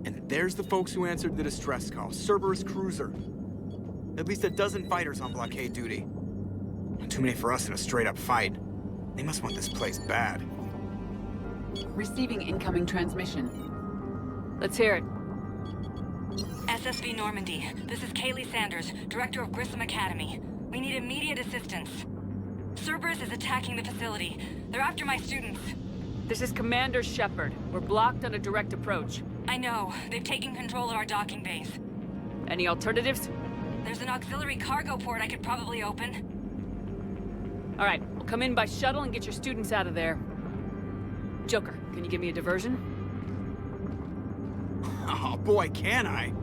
And there's the folks who answered the distress call. Cerberus cruiser. At least a dozen fighters on blockade duty. Not too many for us in a straight-up fight. They must want this place bad. Receiving incoming transmission. Let's hear it. SSV Normandy. This is Kaylee Sanders, Director of Grissom Academy. We need immediate assistance. Cerberus is attacking the facility. They're after my students. This is Commander Shepard. We're blocked on a direct approach. I know. They've taken control of our docking base. Any alternatives? There's an auxiliary cargo port I could probably open. All right, we'll come in by shuttle and get your students out of there. Joker, can you give me a diversion? Oh boy, can I!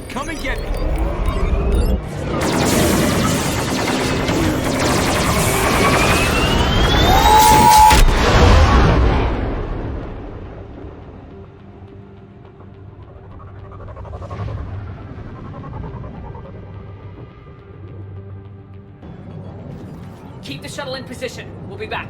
Come and get me! Keep the shuttle in position. We'll be back.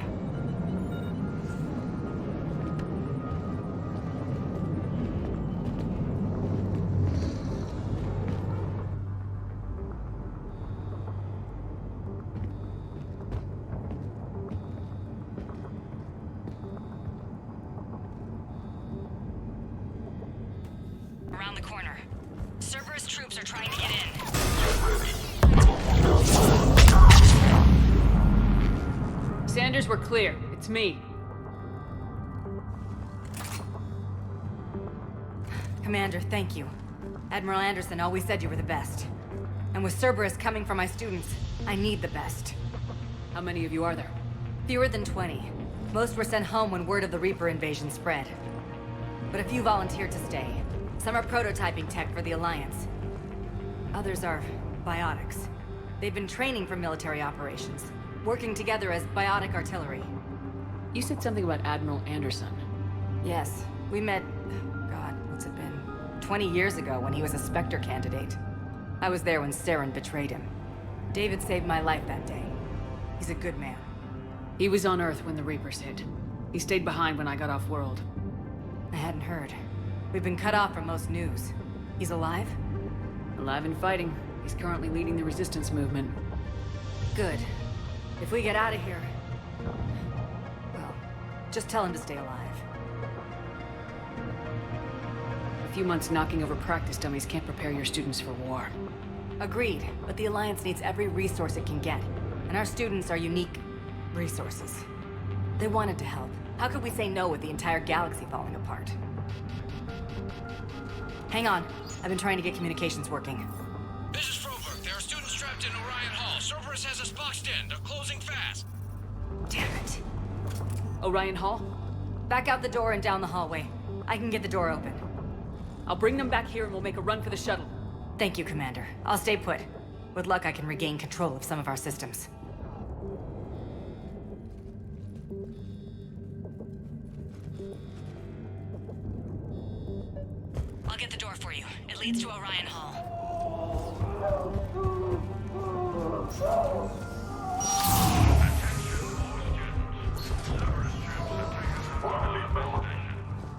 Around the corner. Cerberus troops are trying to get in. Sanders, we're clear. It's me. Commander, thank you. Admiral Anderson always said you were the best. And with Cerberus coming for my students, I need the best. How many of you are there? Fewer than 20. Most were sent home when word of the Reaper invasion spread. But a few volunteered to stay. Some are prototyping tech for the Alliance. Others are biotics. They've been training for military operations, working together as biotic artillery. You said something about Admiral Anderson. Yes, we met, God, what's it been? 20 years ago when he was a Spectre candidate. I was there when Saren betrayed him. David saved my life that day. He's a good man. He was on Earth when the Reapers hit. He stayed behind when I got off-world. I hadn't heard. We've been cut off from most news. He's alive? Alive and fighting. He's currently leading the resistance movement. Good. If we get out of here... well, just tell him to stay alive. A few months knocking over practice dummies can't prepare your students for war. Agreed, but the Alliance needs every resource it can get. And our students are unique resources. They wanted to help. How could we say no with the entire galaxy falling apart? Hang on. I've been trying to get communications working. This is Froberg. There are students trapped in Orion Hall. Cerberus has us boxed in. They're closing fast. Damn it. Orion Hall? Back out the door and down the hallway. I can get the door open. I'll bring them back here and we'll make a run for the shuttle. Thank you, Commander. I'll stay put. With luck, I can regain control of some of our systems. I'll get the door for you. It leads to Orion Hall.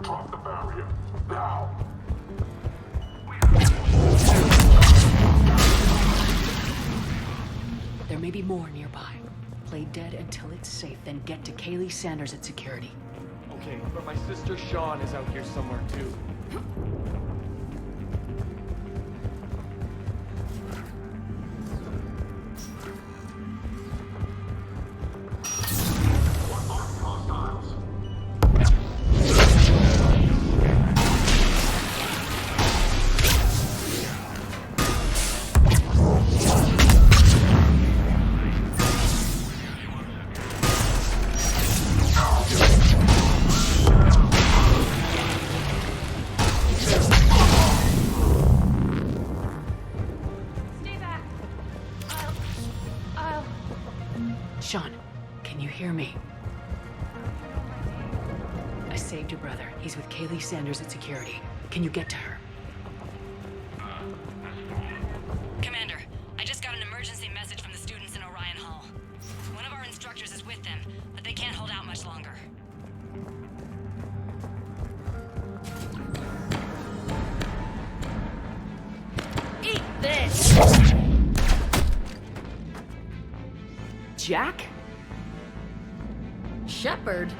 Drop the barrier. Now! There may be more nearby. Play dead until it's safe, then get to Kaylee Sanders at security. Okay, but my sister Sean is out here somewhere too. Sean, can you hear me? I saved your brother. He's with Kaylee Sanders at security. Can you get to her? Commander, I just got an emergency message from the students in Orion Hall. One of our instructors is with them, but they can't hold out much longer. Eat this! Jack? Shepard?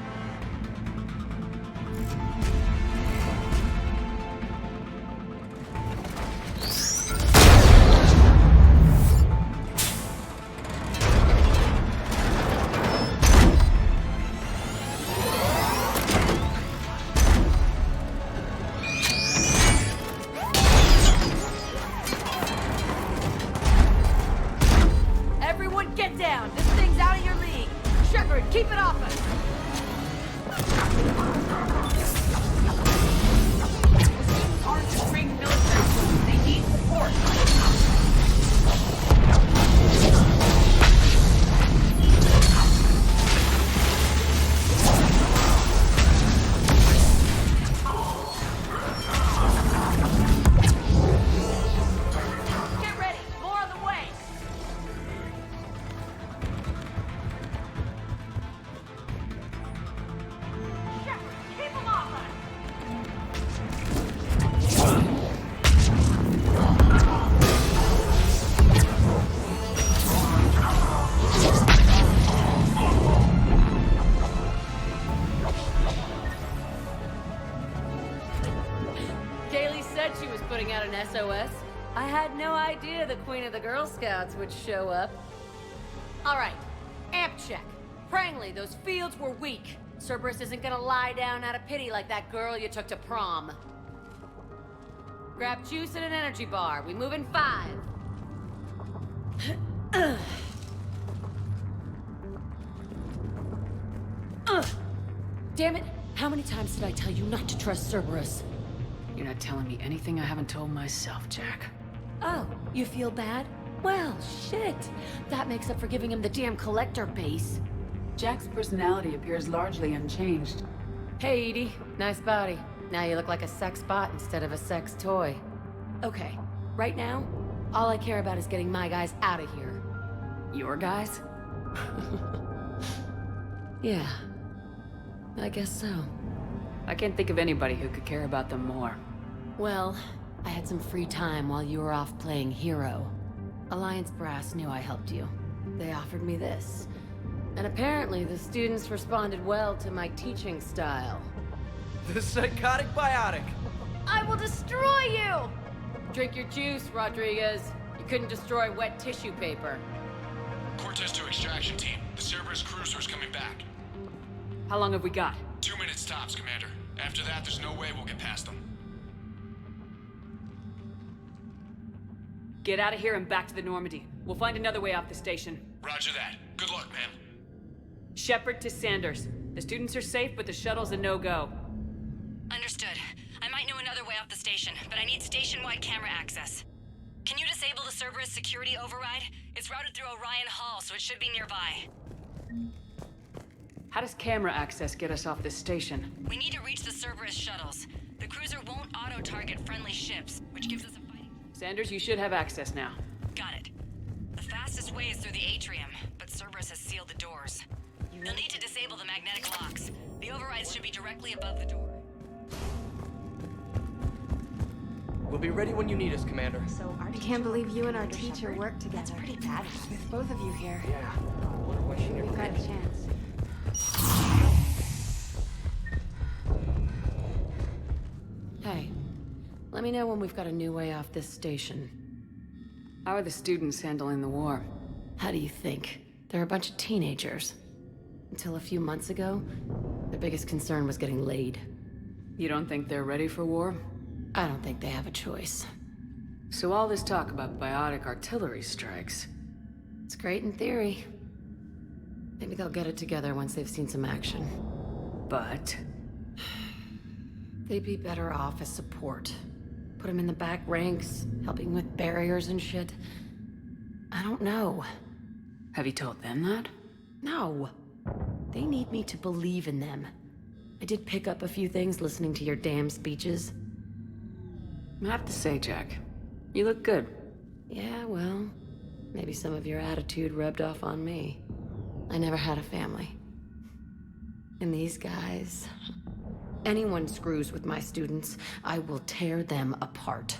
Everyone get down! This thing's out of your league! Shepard, keep it off us! Those aren't just trained military soldiers. They need support! Get ready! More on the way! Shepard, keep them off us! Kaylee said she was putting out an SOS. I had no idea the Queen of the Girl Scouts would show up. All right, amp check. Prangley, those fields were weak. Cerberus isn't gonna lie down out of pity like that girl you took to prom. Grab juice and an energy bar. We move in 5. Damn it! How many times did I tell you not to trust Cerberus? You're not telling me anything I haven't told myself, Jack. Oh, you feel bad? Well, shit. That makes up for giving him the damn collector base. Jack's personality appears largely unchanged. Hey, Edie. Nice body. Now you look like a sex bot instead of a sex toy. Okay, right now, all I care about is getting my guys out of here. Your guys? Yeah. I guess so. I can't think of anybody who could care about them more. Well, I had some free time while you were off playing hero. Alliance Brass knew I helped you. They offered me this. And apparently the students responded well to my teaching style. The psychotic biotic. I will destroy you! Drink your juice, Rodriguez. You couldn't destroy wet tissue paper. Cortez to extraction team. The Cerberus cruiser's coming back. How long have we got? 2 minutes tops, Commander. After that, there's no way we'll get past them. Get out of here and back to the Normandy. We'll find another way off the station. Roger that. Good luck, ma'am. Shepard to Sanders. The students are safe, but the shuttle's a no-go. Understood. I might know another way off the station, but I need station-wide camera access. Can you disable the Cerberus security override? It's routed through Orion Hall, so it should be nearby. How does camera access get us off this station? We need to reach the Cerberus shuttles. The cruiser won't auto-target friendly ships, which gives us a fighting... Sanders, you should have access now. Got it. The fastest way is through the atrium, but Cerberus has sealed the doors. You'll need to disable the magnetic locks. The overrides should be directly above the door. We'll be ready when you need us, Commander. I can't believe you and our teacher work together. That's pretty bad. With both of you here. Yeah. Wonder why she never We've got a chance. Hey, let me know when we've got a new way off this station. How are the students handling the war? How do you think? They're a bunch of teenagers. Until a few months ago, their biggest concern was getting laid. You don't think they're ready for war? I don't think they have a choice. So all this talk about biotic artillery strikes. It's great in theory. Maybe they'll get it together once they've seen some action. But... They'd be better off as support. Put them in the back ranks, helping with barriers and shit. I don't know. have you told them that? No. They need me to believe in them. I did pick up a few things listening to your damn speeches. I have to say, Jack, you look good. Yeah, well, maybe some of your attitude rubbed off on me. I never had a family. And these guys... Anyone screws with my students, I will tear them apart.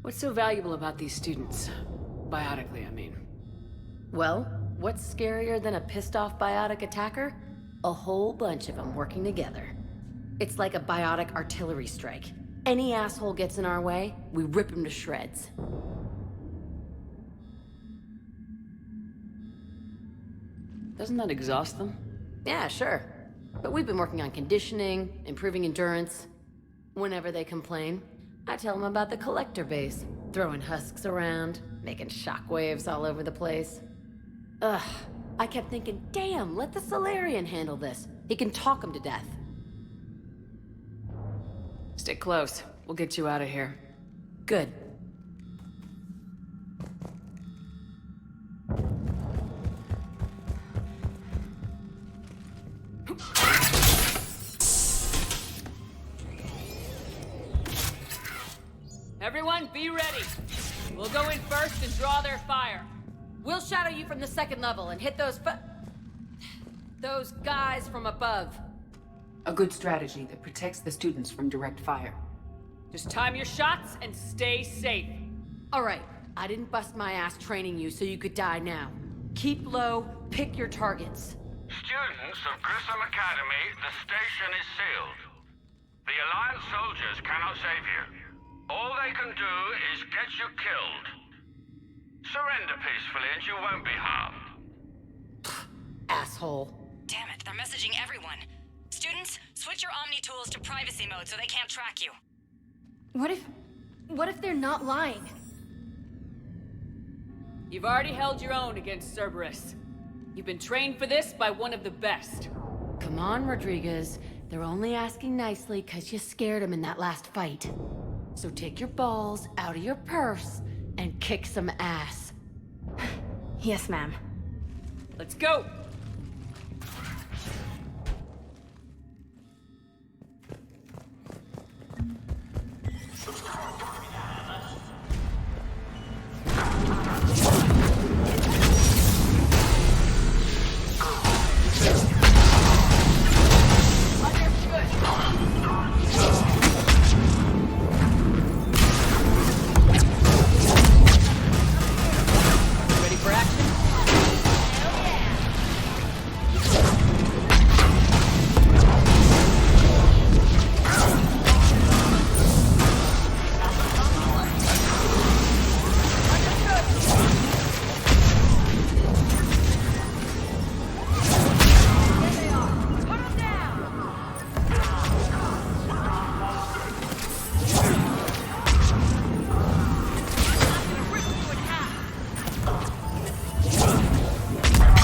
What's so valuable about these students? Biotically, I mean. Well, what's scarier than a pissed-off biotic attacker? A whole bunch of them working together. It's like a biotic artillery strike. Any asshole gets in our way, we rip him to shreds. Doesn't that exhaust them? Yeah, sure. But we've been working on conditioning, improving endurance. Whenever they complain, I tell them about the collector base, throwing husks around, making shockwaves all over the place. Ugh, I kept thinking, damn, let the Solarian handle this. He can talk him to death. Stick close. We'll get you out of here. Good. Everyone, be ready. We'll go in first and draw their fire. We'll shadow you from the second level and hit those guys from above. A good strategy that protects the students from direct fire. Just time your shots and stay safe. All right, I didn't bust my ass training you so you could die now. Keep low, pick your targets. Students of Grissom Academy, the station is sealed. The Alliance soldiers cannot save you. All they can do is get you killed. Surrender peacefully and you won't be harmed. Asshole. Damn it, they're messaging everyone. Students, switch your Omni tools to privacy mode so they can't track you. What if they're not lying? You've already held your own against Cerberus. You've been trained for this by one of the best. Come on, Rodriguez. They're only asking nicely because you scared them in that last fight. So take your balls out of your purse and kick some ass. Yes, ma'am. Let's go! Ready for action?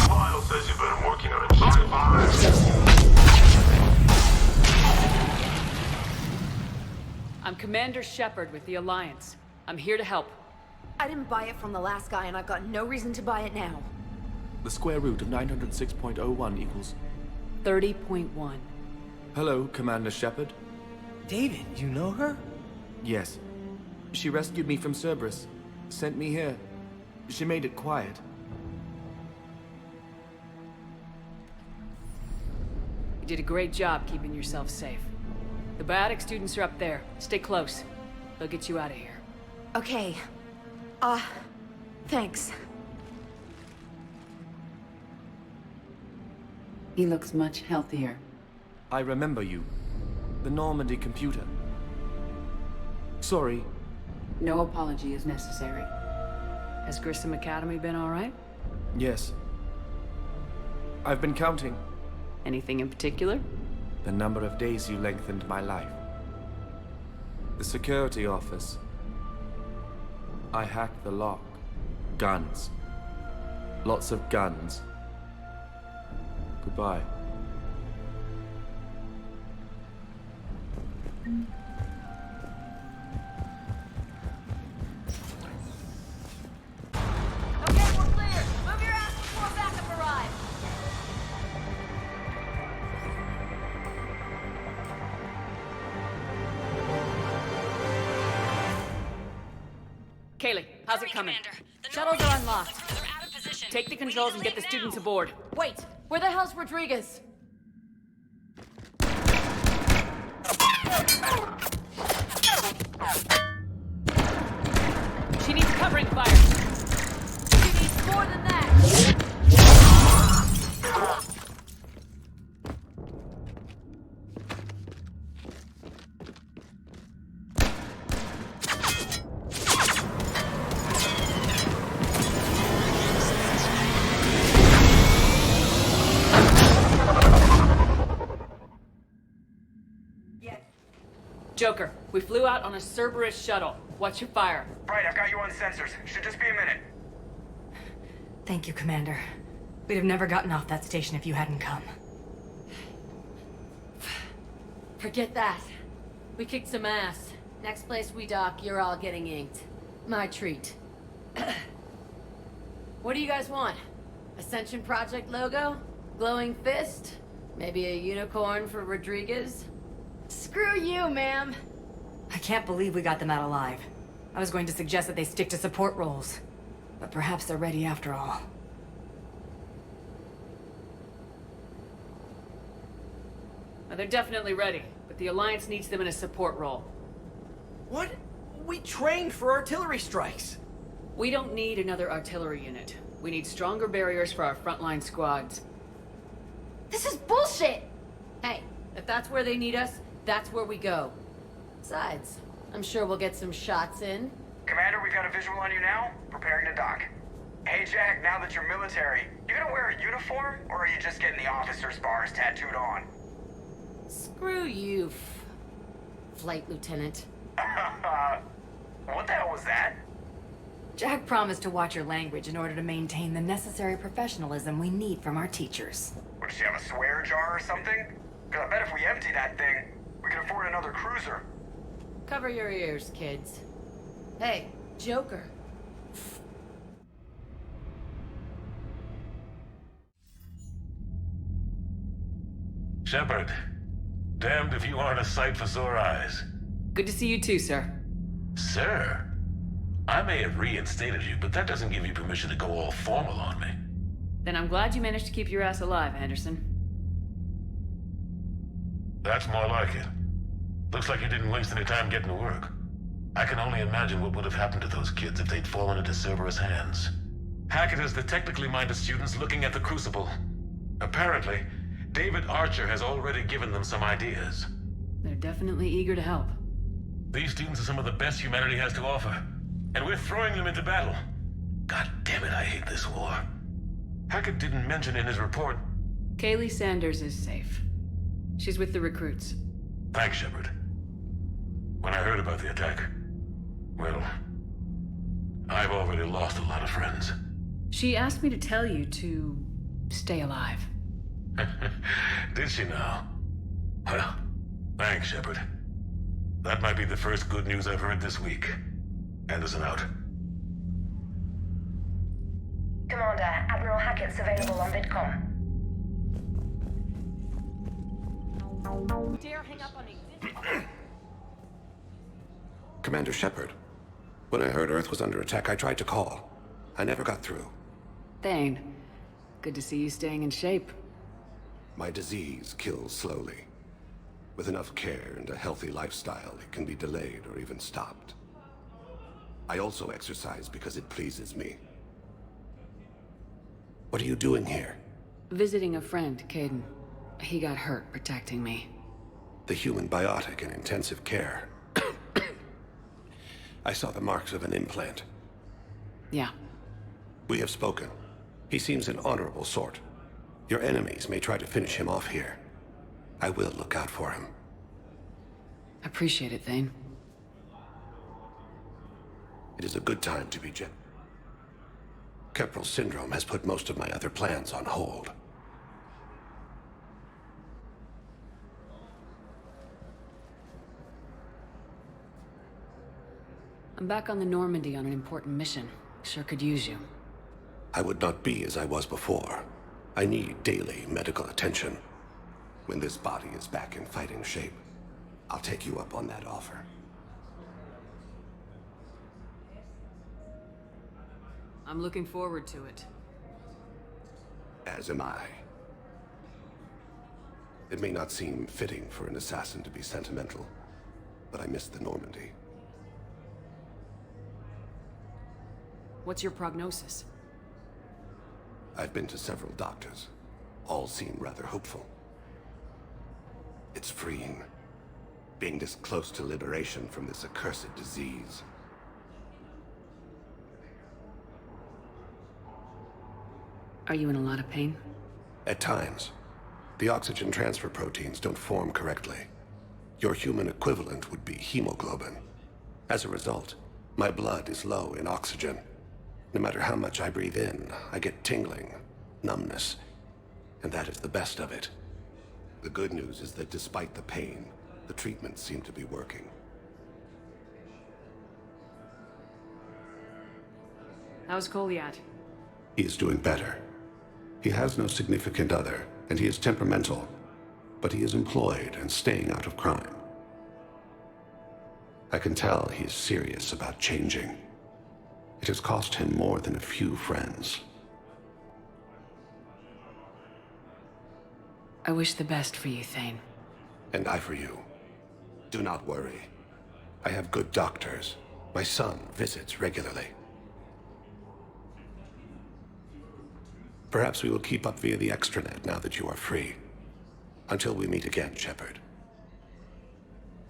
Lyle says you've been working on a giant virus. I'm Commander Shepard with the Alliance. I'm here to help. I didn't buy it from the last guy, and I've got no reason to buy it now. The square root of 906.01 equals... 30.1. Hello, Commander Shepard. David, you know her? Yes. She rescued me from Cerberus. Sent me here. She made it quiet. You did a great job keeping yourself safe. The biotic students are up there. Stay close. They'll get you out of here. Okay. Thanks. He looks much healthier. I remember you. The Normandy computer. Sorry. No apology is necessary. Has Grissom Academy been all right? Yes. I've been counting. Anything in particular? The number of days you lengthened my life. The security office. I hacked the lock. Guns. Lots of guns. Goodbye. Okay, we're clear. Move your ass before backup arrives. How's it coming? Shuttles are unlocked. Take the controls and get the students aboard. Wait, where the hell's Rodriguez? She needs covering fire. She needs more than that. Joker, we flew out on a Cerberus shuttle. Watch your fire. Right, I've got you on sensors. Should just be a minute. Thank you, Commander. We'd have never gotten off that station if you hadn't come. Forget that. We kicked some ass. Next place we dock, you're all getting inked. My treat. What do you guys want? Ascension Project logo? Glowing fist? Maybe a unicorn for Rodriguez? Screw you, ma'am. I can't believe we got them out alive. I was going to suggest that they stick to support roles. But perhaps they're ready after all. Well, they're definitely ready, but the Alliance needs them in a support role. What? We trained for artillery strikes. We don't need another artillery unit. We need stronger barriers for our frontline squads. This is bullshit! Hey, if that's where they need us, that's where we go. Besides, I'm sure we'll get some shots in. Commander, we've got a visual on you now. Preparing to dock. Hey, Jack, now that you're military, you gonna wear a uniform, or are you just getting the officer's bars tattooed on? Screw you, Flight Lieutenant. What the hell was that? Jack promised to watch your language in order to maintain the necessary professionalism we need from our teachers. What, does she have a swear jar or something? Because I bet if we empty that thing, we can afford another cruiser. Cover your ears, kids. Hey, Joker. Shepard, damned if you aren't a sight for sore eyes. Good to see you too, sir. Sir, I may have reinstated you, but that doesn't give you permission to go all formal on me. Then I'm glad you managed to keep your ass alive, Anderson. That's more like it. Looks like you didn't waste any time getting to work. I can only imagine what would have happened to those kids if they'd fallen into Cerberus' hands. Hackett has the technically minded students looking at the Crucible. Apparently, David Archer has already given them some ideas. They're definitely eager to help. These students are some of the best humanity has to offer, and we're throwing them into battle. God damn it, I hate this war. Hackett didn't mention in his report. Kaylee Sanders is safe. She's with the recruits. Thanks, Shepard. When I heard about the attack, well, I've already lost a lot of friends. She asked me to tell you to stay alive. Did she now? Well, thanks, Shepard. That might be the first good news I've heard this week. Anderson out. Commander, Admiral Hackett's available on VidCom. Dare hang up on me. Commander Shepard, when I heard Earth was under attack, I tried to call. I never got through. Thane, good to see you staying in shape. My disease kills slowly. With enough care and a healthy lifestyle, it can be delayed or even stopped. I also exercise because it pleases me. What are you doing here? Visiting a friend, Caden. He got hurt protecting me. The human biotic in intensive care. I saw the marks of an implant. Yeah. We have spoken. He seems an honorable sort. Your enemies may try to finish him off here. I will look out for him. Appreciate it, Thane. It is a good time to be Keprel syndrome has put most of my other plans on hold. I'm back on the Normandy on an important mission. Sure could use you. I would not be as I was before. I need daily medical attention. When this body is back in fighting shape, I'll take you up on that offer. I'm looking forward to it. As am I. It may not seem fitting for an assassin to be sentimental, but I miss the Normandy. What's your prognosis? I've been to several doctors. All seem rather hopeful. It's freeing, being this close to liberation from this accursed disease. Are you in a lot of pain? At times. The oxygen transfer proteins don't form correctly. Your human equivalent would be hemoglobin. As a result, my blood is low in oxygen. No matter how much I breathe in, I get tingling, numbness, and that is the best of it. The good news is that despite the pain, the treatments seem to be working. How's Goliath? He is doing better. He has no significant other, and he is temperamental, but he is employed and staying out of crime. I can tell he is serious about changing. It has cost him more than a few friends. I wish the best for you, Thane. And I for you. Do not worry. I have good doctors. My son visits regularly. Perhaps we will keep up via the extranet now that you are free. Until we meet again, Shepard.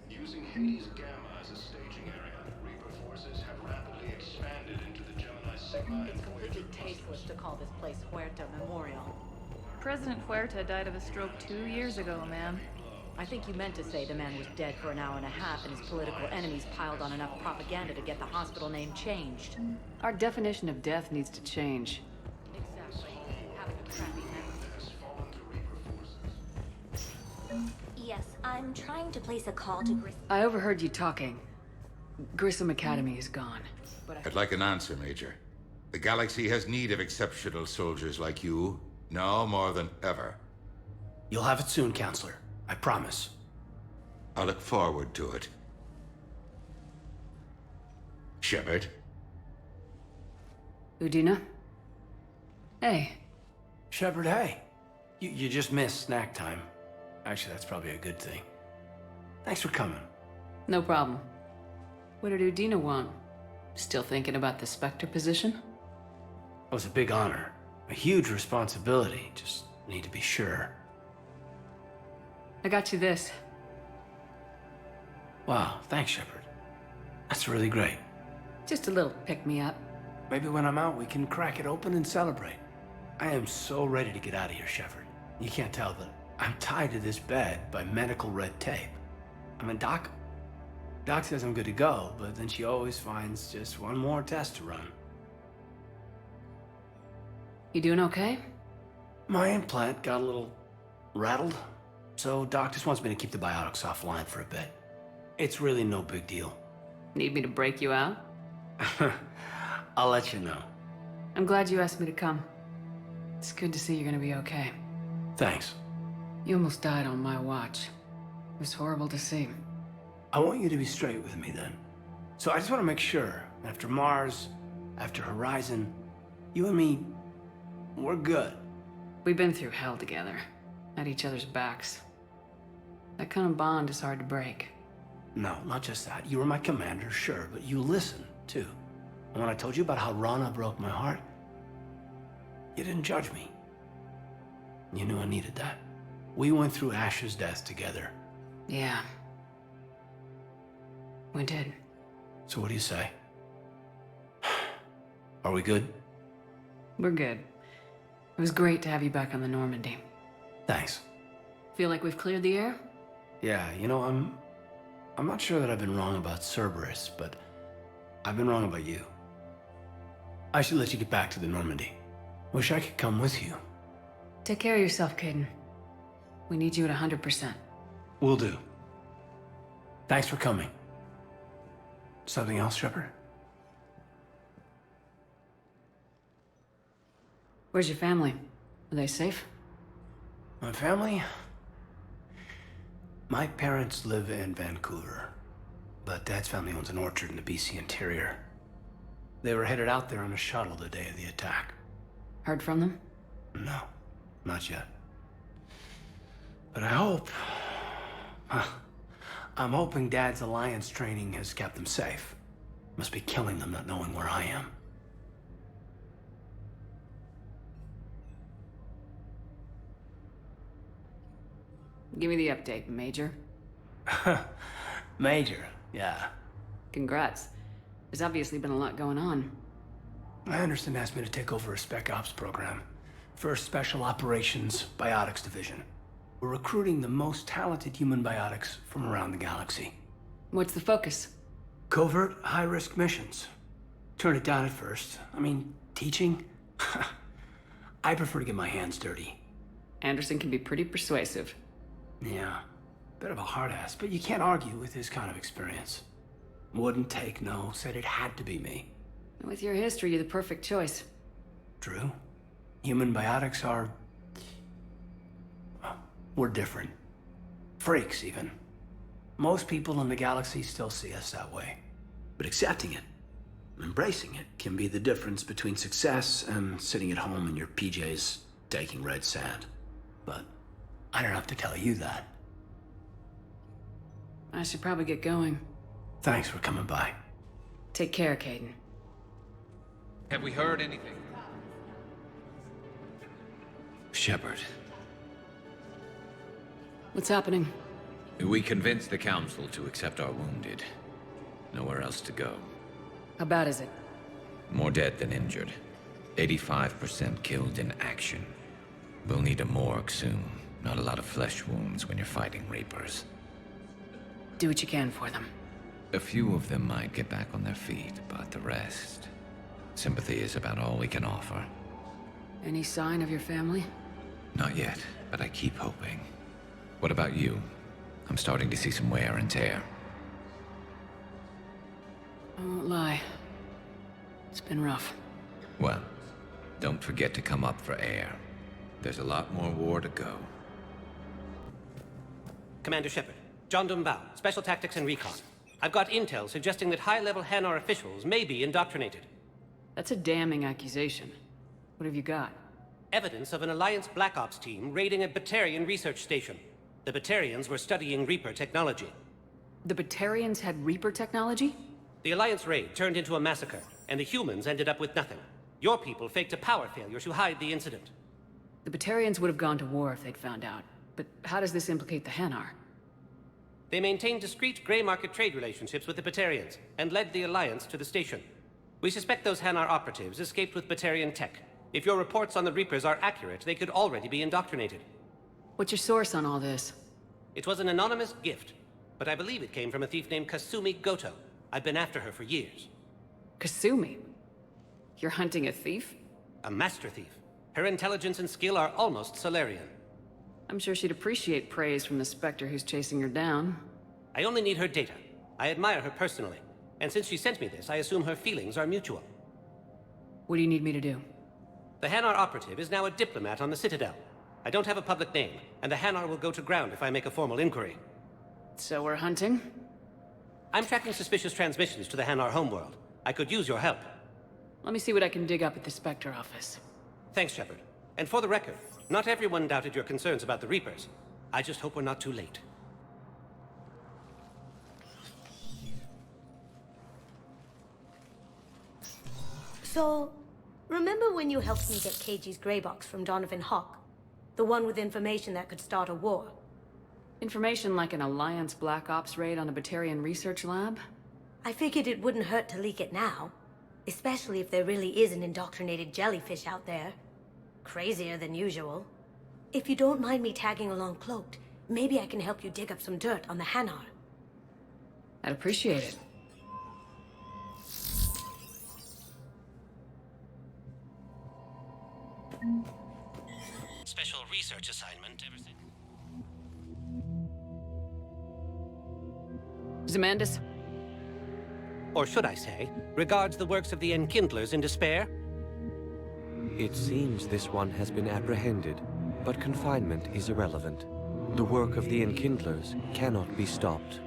Using Hades Gamma as a staging area, Reaper forces have rapidly expanded into the Gemini Sigma and Voyager Tasteless to call this place Huerta Memorial. President Huerta died of a stroke 2 years ago, ma'am. I think you meant to say the man was dead for an hour and a half and his political enemies piled on enough propaganda to get the hospital name changed. Our definition of death needs to change. Exactly. Having a crappy memory. Yes, I'm trying to place a call to Grissom. I overheard you talking. Grissom Academy is gone. I'd like an answer, Major. The galaxy has need of exceptional soldiers like you, now more than ever. You'll have it soon, Counselor. I promise. I look forward to it. Shepard? Udina? Hey. Shepard, hey. You just missed snack time. Actually, that's probably a good thing. Thanks for coming. No problem. What did Udina want? Still thinking about the Spectre position? It was a big honor. A huge responsibility. Just need to be sure. I got you this. Wow, thanks, Shepard. That's really great. Just a little pick-me-up. Maybe when I'm out, we can crack it open and celebrate. I am so ready to get out of here, Shepard. You can't tell that I'm tied to this bed by medical red tape. I mean, Doc says I'm good to go, but then she always finds just one more test to run. You doing okay? My implant got a little rattled, so Doc just wants me to keep the biotics offline for a bit. It's really no big deal. Need me to break you out? I'll let you know. I'm glad you asked me to come. It's good to see you're gonna be okay. Thanks. You almost died on my watch. It was horrible to see. I want you to be straight with me then. So I just want to make sure, after Mars, after Horizon, you and me, we're good. We've been through hell together, at each other's backs. That kind of bond is hard to break. No, not just that. You were my commander, sure, but you listened, too. And when I told you about how Rana broke my heart, you didn't judge me. You knew I needed that. We went through Ash's death together. Yeah. We did. So what do you say? Are we good? We're good. It was great to have you back on the Normandy. Thanks. Feel like we've cleared the air? Yeah, you know, I'm not sure that I've been wrong about Cerberus, but I've been wrong about you. I should let you get back to the Normandy. Wish I could come with you. Take care of yourself, Caden. We need you at 100%. Will do. Thanks for coming. Something else, Shepard? Where's your family? Are they safe? My family? My parents live in Vancouver, but Dad's family owns an orchard in the BC interior. They were headed out there on a shuttle the day of the attack. Heard from them? No, not yet. But I hope... I'm hoping Dad's Alliance training has kept them safe. Must be killing them not knowing where I am. Give me the update, Major. Major, yeah. Congrats. There's obviously been a lot going on. Anderson asked me to take over a Spec Ops program. First Special Operations Biotics Division. We're recruiting the most talented human biotics from around the galaxy. What's the focus? Covert, high-risk missions. Turned it down at first. I mean, teaching? I prefer to get my hands dirty. Anderson can be pretty persuasive. Yeah, bit of a hard ass, but you can't argue with his kind of experience. Wouldn't take no, said it had to be me. With your history, you're the perfect choice. True. Human biotics are... we're different. Freaks, even. Most people in the galaxy still see us that way. But accepting it, embracing it, can be the difference between success and sitting at home in your PJs taking red sand. But I don't have to tell you that. I should probably get going. Thanks for coming by. Take care, Caden. Have we heard anything? Shepard. What's happening? We convinced the Council to accept our wounded. Nowhere else to go. How bad is it? More dead than injured. 85% killed in action. We'll need a morgue soon. Not a lot of flesh wounds when you're fighting Reapers. Do what you can for them. A few of them might get back on their feet, but the rest... sympathy is about all we can offer. Any sign of your family? Not yet, but I keep hoping. What about you? I'm starting to see some wear and tear. I won't lie. It's been rough. Well, don't forget to come up for air. There's a lot more war to go. Commander Shepard, John Dumbao, Special Tactics and Recon. I've got intel suggesting that high-level Hanar officials may be indoctrinated. That's a damning accusation. What have you got? Evidence of an Alliance Black Ops team raiding a Batarian research station. The Batarians were studying Reaper technology. The Batarians had Reaper technology? The Alliance raid turned into a massacre, and the humans ended up with nothing. Your people faked a power failure to hide the incident. The Batarians would have gone to war if they'd found out. But how does this implicate the Hanar? They maintained discreet gray market trade relationships with the Batarians, and led the Alliance to the station. We suspect those Hanar operatives escaped with Batarian tech. If your reports on the Reapers are accurate, they could already be indoctrinated. What's your source on all this? It was an anonymous gift, but I believe it came from a thief named Kasumi Goto. I've been after her for years. Kasumi? You're hunting a thief? A master thief. Her intelligence and skill are almost Solarian. I'm sure she'd appreciate praise from the Spectre who's chasing her down. I only need her data. I admire her personally. And since she sent me this, I assume her feelings are mutual. What do you need me to do? The Hanar operative is now a diplomat on the Citadel. I don't have a public name, and the Hanar will go to ground if I make a formal inquiry. So we're hunting? I'm tracking suspicious transmissions to the Hanar homeworld. I could use your help. Let me see what I can dig up at the Spectre office. Thanks, Shepard. And for the record, not everyone doubted your concerns about the Reapers. I just hope we're not too late. So, remember when you helped me get KG's grey box from Donovan Hawk? The one with information that could start a war? Information like an Alliance Black Ops raid on a Batarian research lab? I figured it wouldn't hurt to leak it now. Especially if there really is an indoctrinated jellyfish out there. Crazier than usual. If you don't mind me tagging along cloaked, maybe I can help you dig up some dirt on the Hanar. I'd appreciate it. Special research assignment ever since. Zemandis? Or should I say, regards the works of the Enkindlers in despair? It seems this one has been apprehended, but confinement is irrelevant. The work of the Enkindlers cannot be stopped.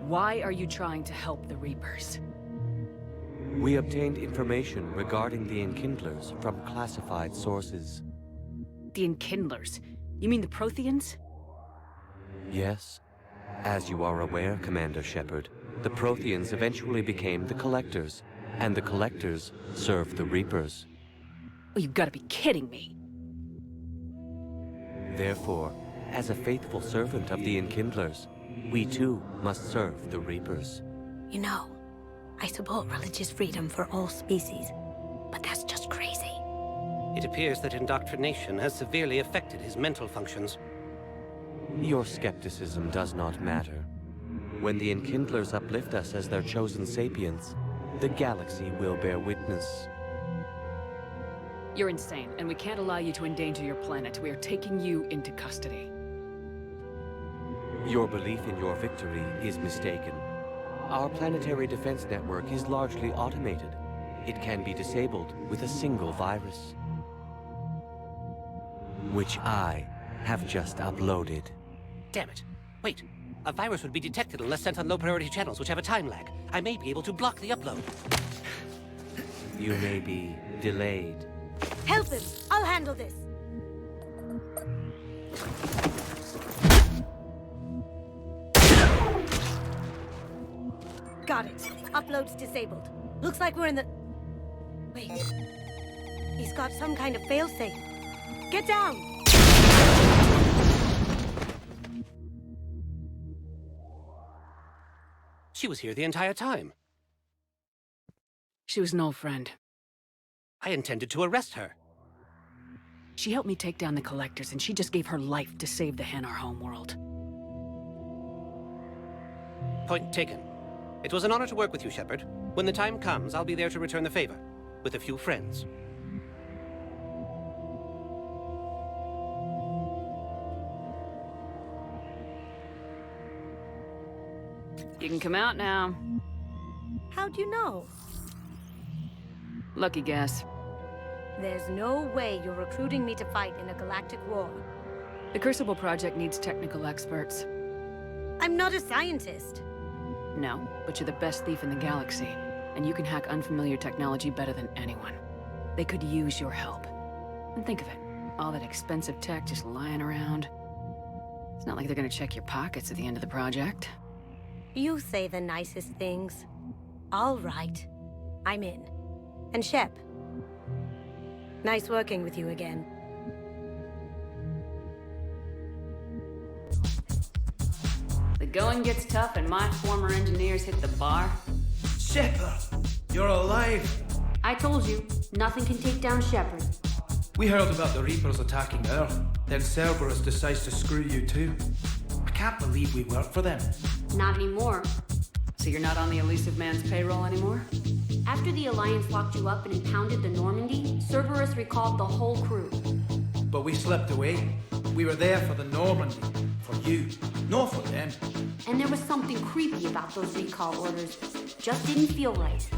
Why are you trying to help the Reapers? We obtained information regarding the Enkindlers from classified sources. The Enkindlers? You mean the Protheans? Yes. As you are aware, Commander Shepard, the Protheans eventually became the Collectors, and the Collectors served the Reapers. Oh, you've got to be kidding me. Therefore, as a faithful servant of the Enkindlers, we too must serve the Reapers. You know, I support religious freedom for all species, but that's just crazy. It appears that indoctrination has severely affected his mental functions. Your skepticism does not matter. When the Enkindlers uplift us as their chosen sapients, the galaxy will bear witness. You're insane, and we can't allow you to endanger your planet. We are taking you into custody. Your belief in your victory is mistaken. Our planetary defense network is largely automated. It can be disabled with a single virus, which I have just uploaded. Damn it. Wait. A virus would be detected unless sent on low-priority channels, which have a time lag. I may be able to block the upload. You may be delayed. Help him! I'll handle this! Got it. Upload's disabled. Looks like we're in the... Wait. He's got some kind of failsafe. Get down! She was here the entire time. She was an old friend. I intended to arrest her. She helped me take down the Collectors, and she just gave her life to save the Hanar homeworld. Point taken. It was an honor to work with you, Shepard. When the time comes, I'll be there to return the favor. With a few friends. You can come out now. How'd you know? Lucky guess. There's no way you're recruiting me to fight in a galactic war. The Crucible Project needs technical experts. I'm not a scientist. No, but you're the best thief in the galaxy, and you can hack unfamiliar technology better than anyone. They could use your help. And think of it, all that expensive tech just lying around. It's not like they're gonna check your pockets at the end of the project. You say the nicest things. All right. I'm in. And Shep. Nice working with you again. The going gets tough and my former engineers hit the bar. Shepard! You're alive! I told you, nothing can take down Shepard. We heard about the Reapers attacking Earth. Then Cerberus decides to screw you too. I can't believe we work for them. Not anymore. So you're not on the elusive man's payroll anymore? After the Alliance locked you up and impounded the Normandy, Cerberus recalled the whole crew. But we slipped away. We were there for the Normandy. For you. Not for them. And there was something creepy about those recall orders. Just didn't feel right.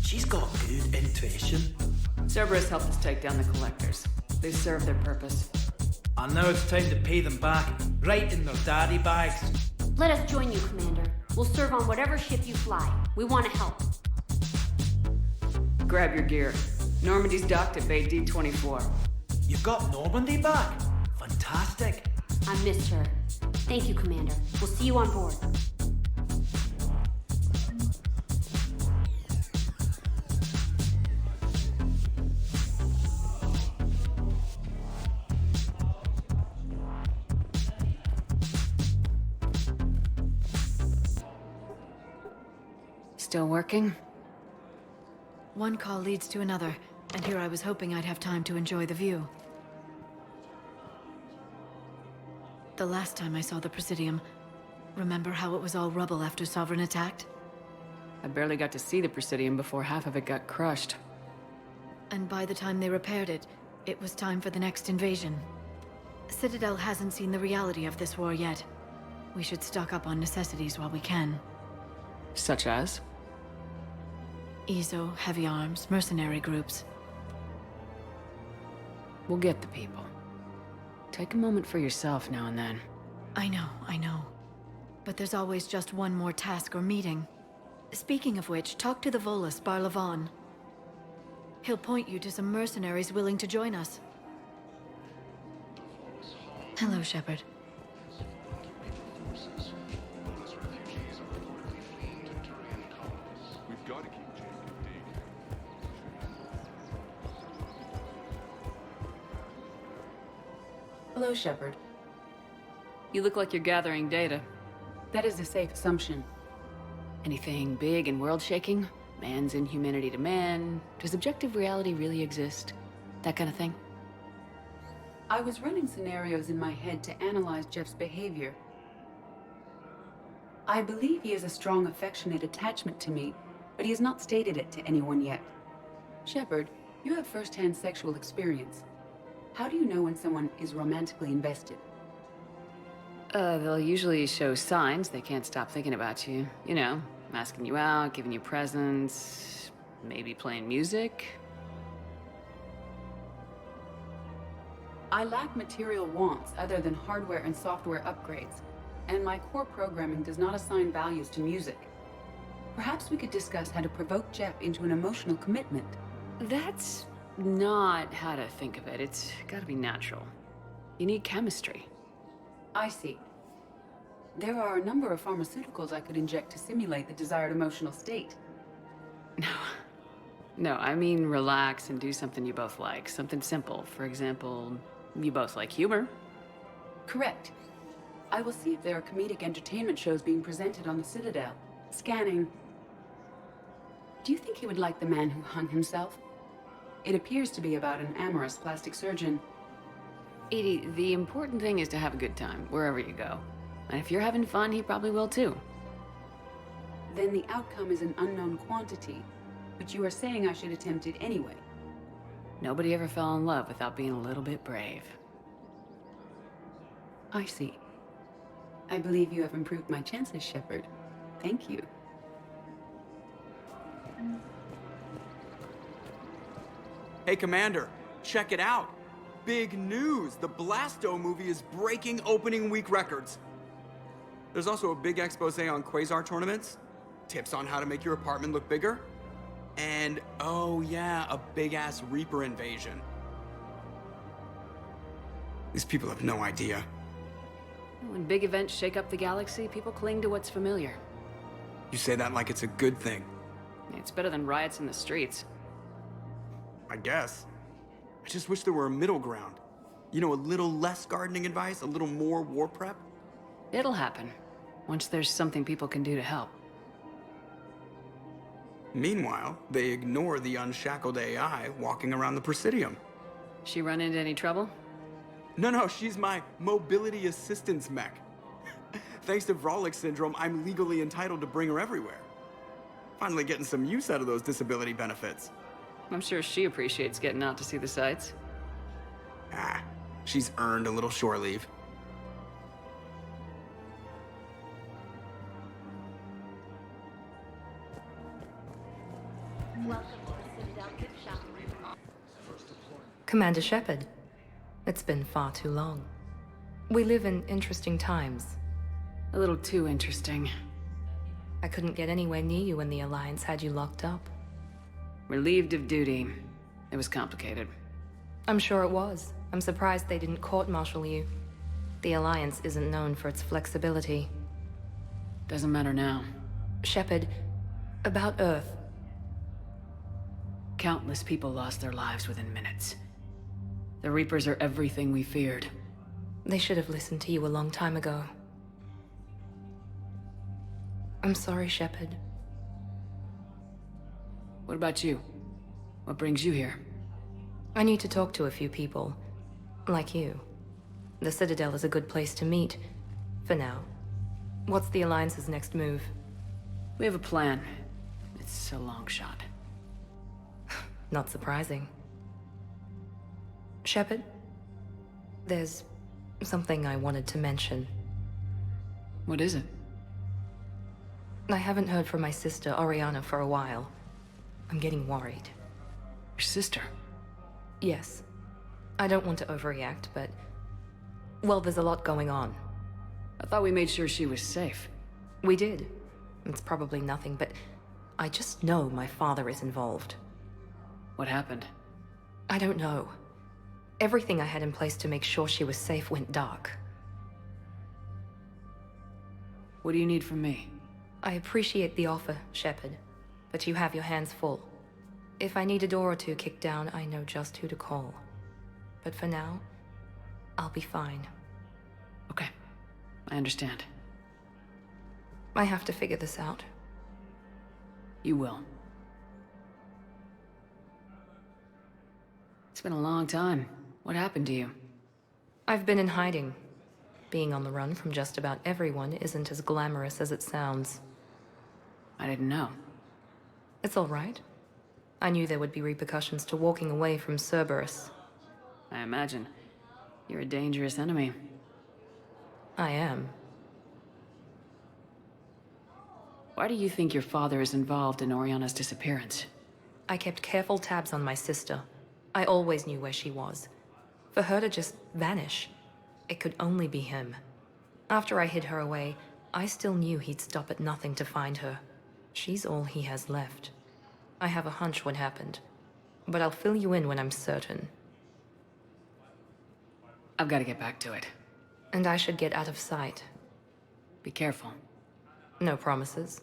She's got good intuition. Cerberus helped us take down the Collectors. They served their purpose. And now it's time to pay them back. Right in their daddy bags. Let us join you, Commander. We'll serve on whatever ship you fly. We want to help. Grab your gear. Normandy's docked at Bay D-24. You've got Normandy back? Fantastic. I missed her. Thank you, Commander. We'll see you on board. Still working? One call leads to another, and here I was hoping I'd have time to enjoy the view. The last time I saw the Presidium, remember how it was all rubble after Sovereign attacked? I barely got to see the Presidium before half of it got crushed. And by the time they repaired it, it was time for the next invasion. Citadel hasn't seen the reality of this war yet. We should stock up on necessities while we can. Such as? ESO, heavy arms, mercenary groups. We'll get the people. Take a moment for yourself now and then. I know. But there's always just one more task or meeting. Speaking of which, talk to the Volus, Barlavan. He'll point you to some mercenaries willing to join us. Hello, Shepard. Hello, Shepard. You look like you're gathering data. That is a safe assumption. Anything big and world-shaking? Man's inhumanity to man? Does objective reality really exist? That kind of thing? I was running scenarios in my head to analyze Jeff's behavior. I believe he has a strong affectionate attachment to me, but he has not stated it to anyone yet. Shepard, you have first-hand sexual experience. How do you know when someone is romantically invested? They'll usually show signs they can't stop thinking about you. You know, asking you out, giving you presents, maybe playing music. I lack material wants other than hardware and software upgrades, and my core programming does not assign values to music. Perhaps we could discuss how to provoke Jeff into an emotional commitment. That's not how to think of it. It's gotta be natural. You need chemistry. I see. There are a number of pharmaceuticals I could inject to simulate the desired emotional state. No, I mean relax and do something you both like. Something simple. For example, you both like humor. Correct. I will see if there are comedic entertainment shows being presented on the Citadel. Scanning. Do you think he would like The Man Who Hung Himself? It appears to be about an amorous plastic surgeon. Edie, the important thing is to have a good time, wherever you go. And if you're having fun, he probably will too. Then the outcome is an unknown quantity, but you are saying I should attempt it anyway. Nobody ever fell in love without being a little bit brave. I see. I believe you have improved my chances, Shepard. Thank you. Hey, Commander, check it out. Big news! The Blasto movie is breaking opening week records. There's also a big expose on Quasar tournaments, tips on how to make your apartment look bigger, and, oh yeah, a big-ass Reaper invasion. These people have no idea. When big events shake up the galaxy, people cling to what's familiar. You say that like it's a good thing. It's better than riots in the streets. I guess. I just wish there were a middle ground. You know, a little less gardening advice, a little more war prep. It'll happen, once there's something people can do to help. Meanwhile, they ignore the unshackled AI walking around the Presidium. She run into any trouble? No, she's my mobility assistance mech. Thanks to Vrolic syndrome, I'm legally entitled to bring her everywhere. Finally getting some use out of those disability benefits. I'm sure she appreciates getting out to see the sights. She's earned a little shore leave. Commander Shepard, it's been far too long. We live in interesting times. A little too interesting. I couldn't get anywhere near you when the Alliance had you locked up. Relieved of duty. It was complicated. I'm sure it was. I'm surprised they didn't court-martial you. The Alliance isn't known for its flexibility. Doesn't matter now. Shepard, about Earth. Countless people lost their lives within minutes. The Reapers are everything we feared. They should have listened to you a long time ago. I'm sorry, Shepard. What about you? What brings you here? I need to talk to a few people. Like you. The Citadel is a good place to meet. For now. What's the Alliance's next move? We have a plan. It's a long shot. Not surprising. Shepard? There's something I wanted to mention. What is it? I haven't heard from my sister, Oriana, for a while. I'm getting worried. Your sister? Yes. I don't want to overreact, but... well, there's a lot going on. I thought we made sure she was safe. We did. It's probably nothing, but I just know my father is involved. What happened? I don't know. Everything I had in place to make sure she was safe went dark. What do you need from me? I appreciate the offer, Shepard, but you have your hands full. If I need a door or two kicked down, I know just who to call. But for now, I'll be fine. Okay, I understand. I have to figure this out. You will. It's been a long time. What happened to you? I've been in hiding. Being on the run from just about everyone isn't as glamorous as it sounds. I didn't know. It's all right. I knew there would be repercussions to walking away from Cerberus. I imagine. You're a dangerous enemy. I am. Why do you think your father is involved in Oriana's disappearance? I kept careful tabs on my sister. I always knew where she was. For her to just vanish, it could only be him. After I hid her away, I still knew he'd stop at nothing to find her. She's all he has left. I have a hunch what happened, but I'll fill you in when I'm certain. I've got to get back to it. And I should get out of sight. Be careful. No promises.